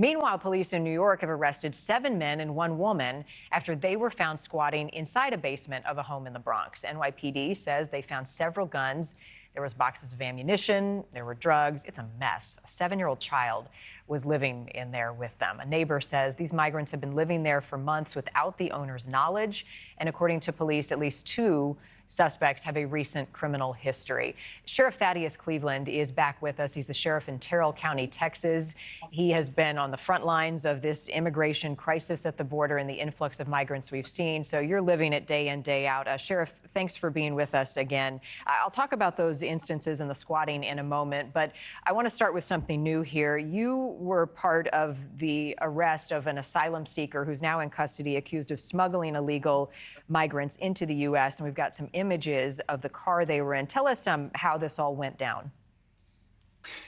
Meanwhile, police in New York have arrested 7 men and 1 woman after they were found squatting inside a basement of a home in the Bronx. NYPD says they found several guns. There was boxes of ammunition. There were drugs. It's a mess. A 7-year-old child was living in there with them. A neighbor says these migrants have been living there for months without the owner's knowledge. And according to police, at least 2 suspects have a recent criminal history. Sheriff Thaddeus Cleveland is back with us. He's the sheriff in Terrell County, Texas. He has been on the front lines of this immigration crisis at the border and the influx of migrants we've seen. So you're living it day in, day out. Sheriff, thanks for being with us again. I'll talk about those instances and the squatting in a moment, but I want to start with something new here. You were part of the arrest of an asylum seeker who's now in custody, accused of smuggling illegal migrants into the U.S., and we've got some images of the car they were in. Tell us how this all went down.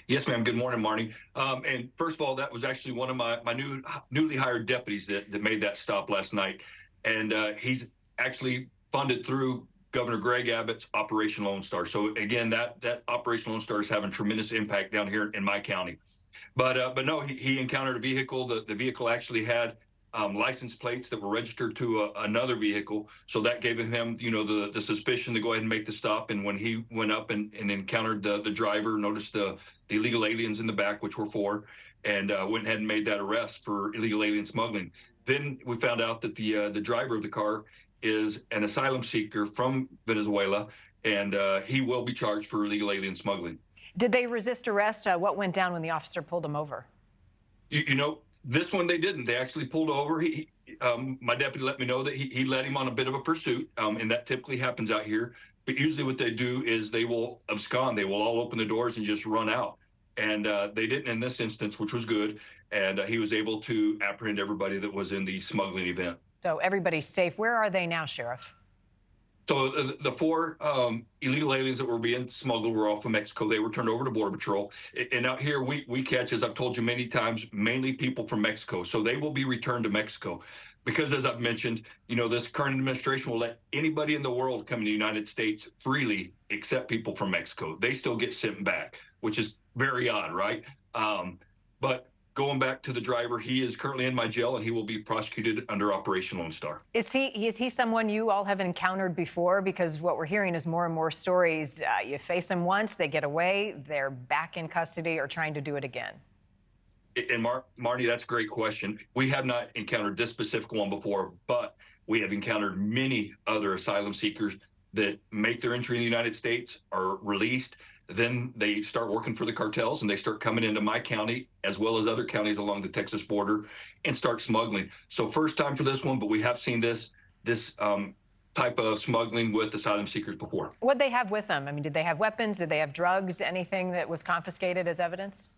Yes, ma'am. Good morning, Marni. And first of all, that was actually one of my newly hired deputies that made that stop last night. And he's actually funded through Governor Greg Abbott's Operation Lone Star. So again, that Operation Lone Star is having tremendous impact down here in my county. But no, he encountered a vehicle. The vehicle actually had license plates that were registered to another vehicle. So that gave him, the suspicion to go ahead and make the stop. And when he went up and encountered the driver, noticed the illegal aliens in the back, which were 4, and went ahead and made that arrest for illegal alien smuggling. Then we found out that the driver of the car is an asylum seeker from Venezuela, and he will be charged for illegal alien smuggling. Did they resist arrest? What went down when the officer pulled him over? This one they didn't. They actually pulled over. My deputy let me know that he led him on a bit of a pursuit, and that typically happens out here. But usually what they do is they will abscond. They will all open the doors and just run out. And they didn't in this instance, which was good. And he was able to apprehend everybody that was in the smuggling event. So everybody's safe. Where are they now, Sheriff? So the 4 illegal aliens that were being smuggled were all from Mexico. They were turned over to Border Patrol. And out here, we catch, as I've told you many times, mainly people from Mexico. So they will be returned to Mexico. Because, as I've mentioned, this current administration will let anybody in the world come to the United States freely, except people from Mexico. They still get sent back, which is very odd, right? But going back to the driver, he is currently in my jail, and he will be prosecuted under Operation Lone Star. Is he someone you all have encountered before? Because what we're hearing is more and more stories. You face them once, they get away, they're back in custody or trying to do it again. And Marni, that's a great question. We have not encountered this specific one before, but we have encountered many other asylum seekers that make their entry in the United States, are released. Then they start working for the cartels, and they start coming into my county as well as other counties along the Texas border and start smuggling. So first time for this one, but we have seen this type of smuggling with asylum seekers before. What'd they have with them? I mean, did they have weapons? Did they have drugs? Anything that was confiscated as evidence?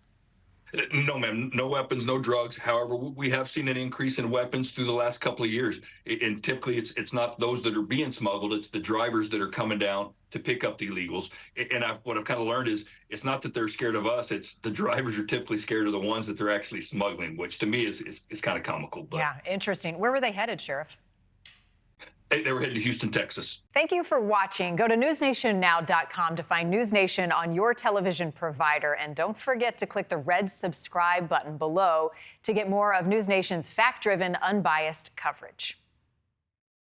No, ma'am. No weapons, no drugs. However, we have seen an increase in weapons through the last couple of years. And typically, it's not those that are being smuggled. It's the drivers that are coming down to pick up the illegals. And what I've kind of learned is it's not that they're scared of us. It's the drivers are typically scared of the ones that they're actually smuggling, which to me is kind of comical. But yeah, interesting. Where were they headed, Sheriff? They were headed to Houston, Texas. Thank you for watching. Go to newsnationnow.com to find NewsNation on your television provider. And don't forget to click the red subscribe button below to get more of NewsNation's fact-driven, unbiased coverage.